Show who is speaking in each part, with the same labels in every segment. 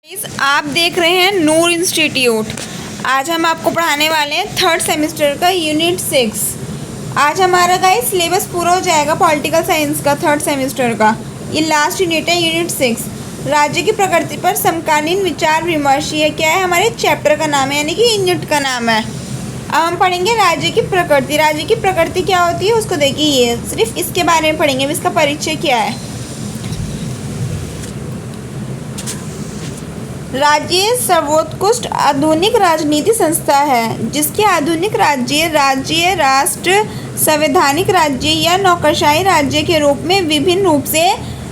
Speaker 1: आप देख रहे हैं नूर इंस्टीट्यूट। आज हम आपको पढ़ाने वाले हैं थर्ड सेमेस्टर का यूनिट 6। आज हमारा गाइस सिलेबस पूरा हो जाएगा पॉलिटिकल साइंस का थर्ड सेमेस्टर का। ये लास्ट यूनिट है यूनिट 6, राज्य की प्रकृति पर समकालीन विचार विमर्श। ये क्या है, हमारे चैप्टर का नाम है, यानी कि यूनिट का नाम है। अब हम पढ़ेंगे राज्य की प्रकृति। राज्य की प्रकृति क्या होती है उसको देखिए, ये सिर्फ इसके बारे में पढ़ेंगे। इसका परिचय क्या है। राज्य सर्वोत्कृष्ट आधुनिक राजनीति संस्था है जिसके आधुनिक राज्य राष्ट्र, संवैधानिक राज्य या नौकरशाही राज्य के रूप में विभिन्न रूप से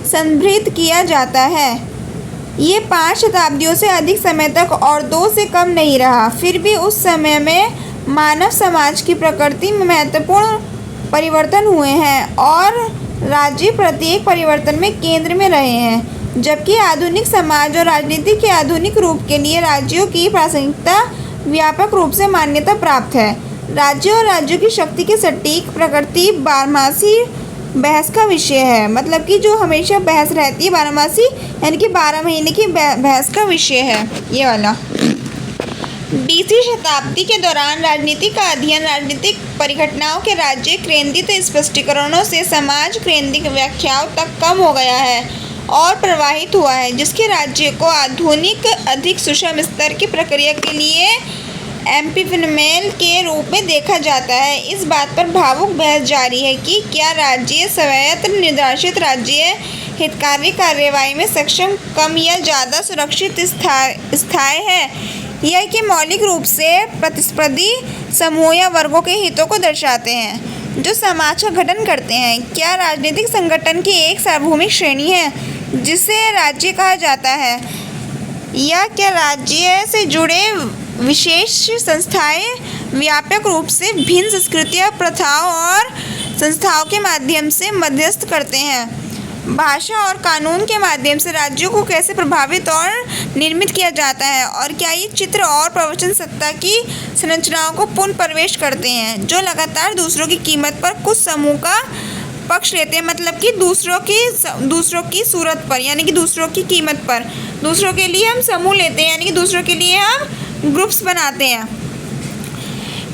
Speaker 1: संदर्भित किया जाता है। ये 5 शताब्दियों से अधिक समय तक और 2 से कम नहीं रहा। फिर भी उस समय में मानव समाज की प्रकृति में महत्वपूर्ण परिवर्तन हुए हैं और राज्य प्रत्येक परिवर्तन में केंद्र में रहे हैं। जबकि आधुनिक समाज और राजनीति के आधुनिक रूप के लिए राज्यों की प्रासंगिकता व्यापक रूप से मान्यता प्राप्त है। राज्यों और राज्यों की शक्ति की सटीक प्रकृति बारहमासी बहस का विषय है। मतलब कि जो हमेशा बहस रहती है बारहमासी, यानी कि 12 महीने की बहस का विषय है ये वाला। 20वीं शताब्दी के दौरान राजनीति का अध्ययन राजनीतिक परिघटनाओं के राज्य केंद्रित स्पष्टीकरणों से समाज केंद्रित व्याख्याओं तक कम हो गया है और प्रवाहित हुआ है, जिसके राज्य को आधुनिक अधिक सूक्ष्म स्तर की प्रक्रिया के लिए एपिफेनोमेनल के रूप में देखा जाता है। इस बात पर भावुक बहस जारी है कि क्या राज्य स्वायत्त निर्देशित राज्य हितकारी कार्यवाही में सक्षम, कम या ज़्यादा सुरक्षित स्थायी है, या कि मौलिक रूप से प्रतिस्पर्धी समूह या वर्गों के हितों को दर्शाते हैं जो समाज का गठन करते हैं। क्या राजनीतिक संगठन की एक सार्वभौमिक श्रेणी है जिसे राज्य कहा जाता है, या क्या राज्य से जुड़े विशेष संस्थाएं व्यापक रूप से भिन्न संस्कृतियों, प्रथाओं और संस्थाओं के माध्यम से मध्यस्थ करते हैं। भाषा और कानून के माध्यम से राज्यों को कैसे प्रभावित और निर्मित किया जाता है, और क्या ये चित्र और प्रवचन सत्ता की संरचनाओं को पुनः प्रवेश करते हैं जो लगातार दूसरों की कीमत पर कुछ समूह का पक्ष लेते हैं। मतलब कि दूसरों की सूरत पर, यानी कि दूसरों की कीमत पर, दूसरों के लिए हम समूह लेते हैं, यानी कि दूसरों के लिए हम ग्रुप्स बनाते हैं।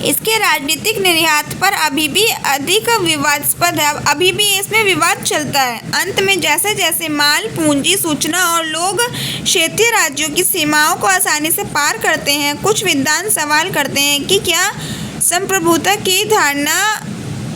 Speaker 1: इसके राजनीतिक निर्यात पर अभी भी अधिक विवादास्पद है। अभी भी इसमें विवाद चलता है। अंत में जैसे जैसे माल, पूंजी, सूचना और लोग क्षेत्रीय राज्यों की सीमाओं को आसानी से पार करते हैं, कुछ विद्वान सवाल करते हैं कि क्या संप्रभुता की धारणा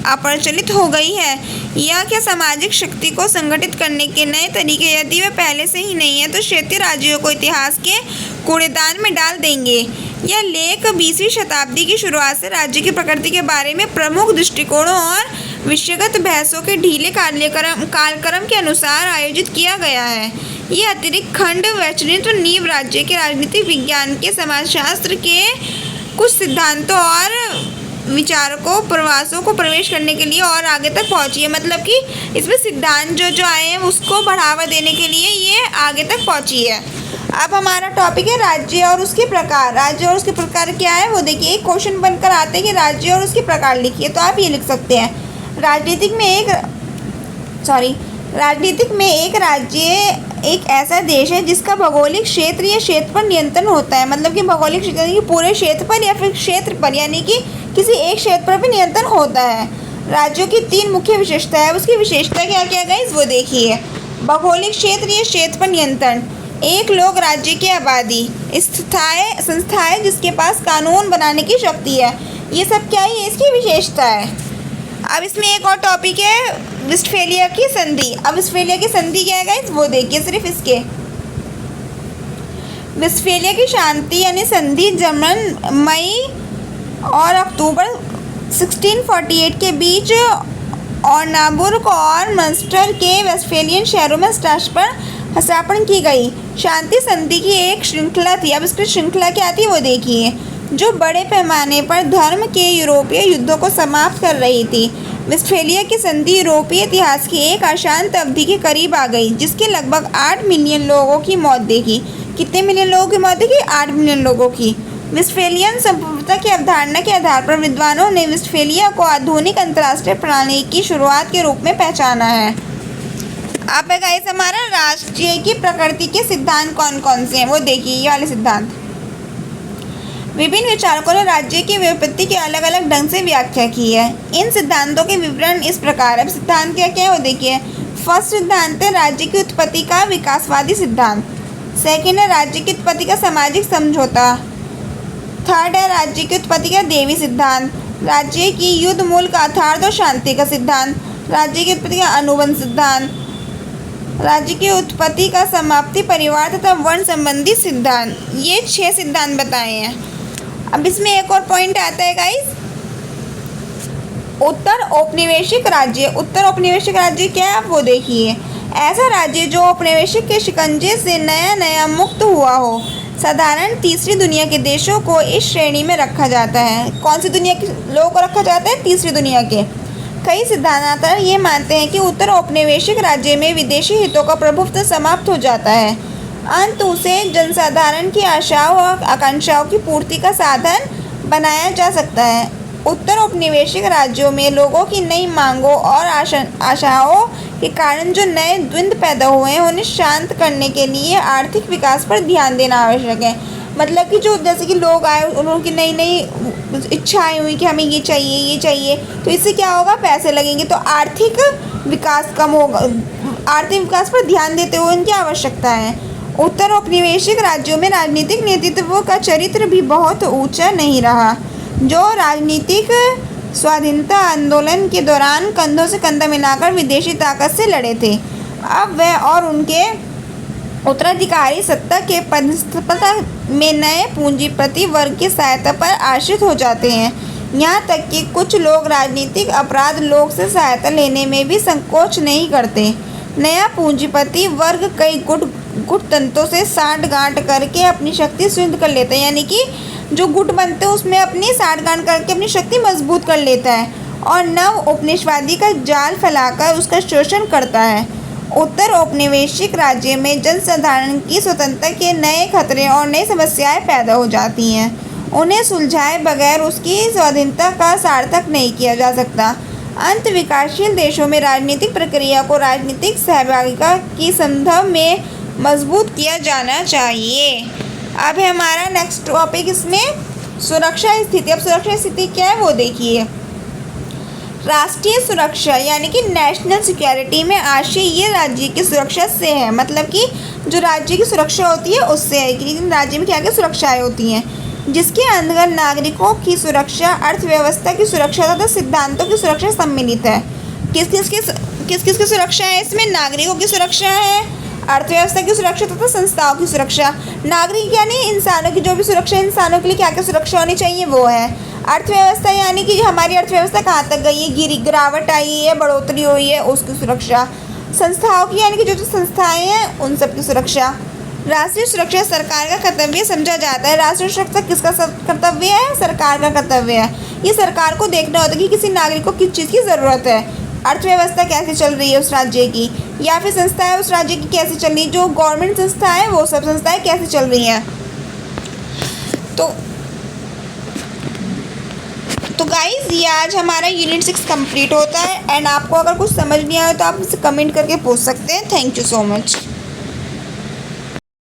Speaker 1: अप्रचलित हो गई है, या क्या सामाजिक शक्ति को संगठित करने के नए तरीके, यदि वे पहले से ही नहीं है तो क्षेत्रीय राज्यों को इतिहास के कूड़ेदान में डाल देंगे। यह लेख 20वीं शताब्दी की शुरुआत से राज्य की प्रकृति के बारे में प्रमुख दृष्टिकोणों और विषयगत बहसों के ढीले कालक्रम के अनुसार आयोजित किया गया है। यह अतिरिक्त खंड वैचारिक नींव राज्य के राजनीतिक विज्ञान के समाजशास्त्र के कुछ सिद्धांतों और विचारकों प्रवासों को प्रवेश करने के लिए और आगे तक पहुंची है। मतलब कि इसमें सिद्धांत जो आए हैं उसको बढ़ावा देने के लिए ये आगे तक पहुंची है। अब हमारा टॉपिक है राज्य और उसके प्रकार। राज्य और उसके प्रकार क्या है वो देखिए। एक क्वेश्चन बनकर आते हैं कि राज्य और उसके प्रकार लिखिए, तो आप ये लिख सकते हैं। राजनीतिक में एक राज्य एक ऐसा देश है जिसका भौगोलिक क्षेत्र या क्षेत्र पर नियंत्रण होता है। मतलब कि भौगोलिक क्षेत्र की पूरे क्षेत्र पर या फिर क्षेत्र पर, यानी कि किसी एक क्षेत्र पर भी नियंत्रण होता है। राज्यों की 3 मुख्य विशेषता है। उसकी विशेषता क्या क्या गाइस वो देखिए। भौगोलिक क्षेत्र या क्षेत्र पर नियंत्रण, एक लोग राज्य की आबादी, संस्थाएं जिसके पास कानून बनाने की शक्ति है। ये सब क्या है, इसकी विशेषता है। अब इसमें एक और टॉपिक है वेस्टफेलिया की संधि। अब वेस्टफेलिया की संधि क्या है गाइस वो देखिए सिर्फ इसके। वेस्टफेलिया की शांति यानी संधि जर्मन मई और अक्टूबर 1648 के बीच ऑर्नाबुर्ग और मस्टर के वेस्टफेलियन शहरों में हस्ताक्षर की गई शांति संधि की एक श्रृंखला थी। अब इसकी श्रृंखला क्या थी वो देखिए, जो बड़े पैमाने पर धर्म के यूरोपीय युद्धों को समाप्त कर रही थी। वेस्टफेलिया की संधि यूरोपीय इतिहास की एक अशांत अवधि के करीब आ गई, जिसके लगभग 8 मिलियन लोगों की मौत देखी। कितने मिलियन लोगों की मौत देखी? 8 मिलियन लोगों की। वेस्टफेलियन संप्रभुता की अवधारणा के आधार पर विद्वानों ने वेस्टफेलिया को आधुनिक अंतर्राष्ट्रीय प्रणाली की शुरुआत के रूप में पहचाना है। अब है गाइस हमारा राष्ट्रीय की प्रकृति के सिद्धांत कौन कौन से हैं वो देखिए। ये वाले सिद्धांत, विभिन्न विचारकों ने राज्य की व्युत्पत्ति की अलग अलग ढंग से व्याख्या की है। इन सिद्धांतों के विवरण इस प्रकार है। सिद्धांत क्या क्या है वो देखिए। फर्स्ट सिद्धांत है राज्य की उत्पत्ति का विकासवादी सिद्धांत। सेकंड है राज्य की उत्पत्ति का सामाजिक समझौता। थर्ड है राज्य की उत्पत्ति का देवी सिद्धांत। राज्य की युद्ध मूल का अर्थार्थ और शांति का सिद्धांत। राज्य की उत्पत्ति का अनुबंध सिद्धांत। राज्य की उत्पत्ति का समाप्ति परिवार तथा वर्ण संबंधी सिद्धांत। ये 6 सिद्धांत बताए हैं। अब इसमें एक और पॉइंट आता है गाइस, उत्तर औपनिवेशिक राज्य। उत्तर औपनिवेशिक राज्य क्या है आप वो देखिए। ऐसा राज्य जो औपनिवेशिक के शिकंजे से नया नया मुक्त हुआ हो। साधारण तीसरी दुनिया के देशों को इस श्रेणी में रखा जाता है। कौन सी दुनिया के लोगों को रखा जाता है? तीसरी दुनिया के। कई सिद्धांतकार ये मानते हैं कि उत्तर औपनिवेशिक राज्य में विदेशी हितों का प्रभुत्व समाप्त हो जाता है। अंत उसे जनसाधारण की आशाओं और आकांक्षाओं की पूर्ति का साधन बनाया जा सकता है। उत्तर औपनिवेशिक राज्यों में लोगों की नई मांगों और आशाओं के कारण जो नए द्वंद्व पैदा हुए हैं उन्हें शांत करने के लिए आर्थिक विकास पर ध्यान देना आवश्यक है। मतलब कि जो जैसे कि लोग आए उनकी नई नई इच्छाएं हुई कि हमें ये चाहिए, तो इससे क्या होगा? पैसे लगेंगे, तो आर्थिक विकास कम होगा। आर्थिक विकास पर ध्यान देते हुए उनकी आवश्यकता है। उत्तर औपनिवेशिक राज्यों में राजनीतिक नेतृत्व का चरित्र भी बहुत ऊंचा नहीं रहा। जो राजनीतिक स्वाधीनता आंदोलन के दौरान कंधों से कंधा मिलाकर विदेशी ताकत से लड़े थे, अब वह और उनके उत्तराधिकारी सत्ता के पदस्थापना में नए पूंजीपति वर्ग की सहायता पर आश्रित हो जाते हैं। यहाँ तक कि कुछ लोग राजनीतिक अपराध लोग से सहायता लेने में भी संकोच नहीं करते। नया पूंजीपति वर्ग कई गुटतंत्रों से साठगांठ करके अपनी शक्ति सिद्ध कर लेता है। यानी कि जो गुट बनते हैं उसमें अपनी साठगांठ करके अपनी शक्ति मजबूत कर लेता है और नव उपनिवेशवादी का जाल फैलाकर उसका शोषण करता है। उत्तर औपनिवेशिक राज्य में जनसाधारण की स्वतंत्रता के नए खतरे और नई समस्याएं पैदा हो जाती हैं। उन्हें सुलझाए बगैर उसकी स्वाधीनता का सार्थक नहीं किया जा सकता। अंत विकासशील देशों में राजनीतिक प्रक्रिया को राजनीतिक सहभागिता की संदर्भ में मजबूत किया जाना चाहिए। अब है हमारा नेक्स्ट टॉपिक, इसमें सुरक्षा स्थिति। अब सुरक्षा स्थिति क्या है वो देखिए। राष्ट्रीय सुरक्षा यानी कि नेशनल सिक्योरिटी में आशय ये राज्य की सुरक्षा से है। मतलब कि जो राज्य की सुरक्षा होती है उससे है कि राज्य में क्या क्या सुरक्षाएं होती हैं, जिसके अंदर नागरिकों की सुरक्षा, अर्थव्यवस्था की सुरक्षा तथा सिद्धांतों की सुरक्षा सम्मिलित है। किस किस की सुरक्षा है इसमें? नागरिकों की सुरक्षा है, अर्थव्यवस्था की सुरक्षा तथा संस्थाओं की सुरक्षा। नागरिक यानी इंसानों की जो भी सुरक्षा, इंसानों के लिए क्या क्या सुरक्षा होनी चाहिए वो है। अर्थव्यवस्था यानी कि हमारी अर्थव्यवस्था कहाँ तक गई है, गिरावट आई है, बढ़ोतरी हुई है, उसकी सुरक्षा। संस्थाओं की यानी कि जो संस्थाएं हैं उन सब की सुरक्षा। राष्ट्रीय सुरक्षा सरकार का कर्तव्य समझा जाता है। राष्ट्रीय सुरक्षा किसका कर्तव्य है? सरकार का कर्तव्य है। ये सरकार को देखना होता है कि किसी नागरिक को किस चीज़ की ज़रूरत है, अर्थव्यवस्था कैसे चल रही है उस राज्य की, या फिर संस्थाएं उस राज्य की कैसे चल रही है, जो गवर्नमेंट संस्थाएं वो सब संस्थाएं कैसे चल रही हैं। तो गाइज़ ये आज हमारा यूनिट 6 कंप्लीट होता है। एंड आपको अगर कुछ समझ नहीं आया तो आप मुझसे कमेंट करके पूछ सकते हैं। Thank you so much.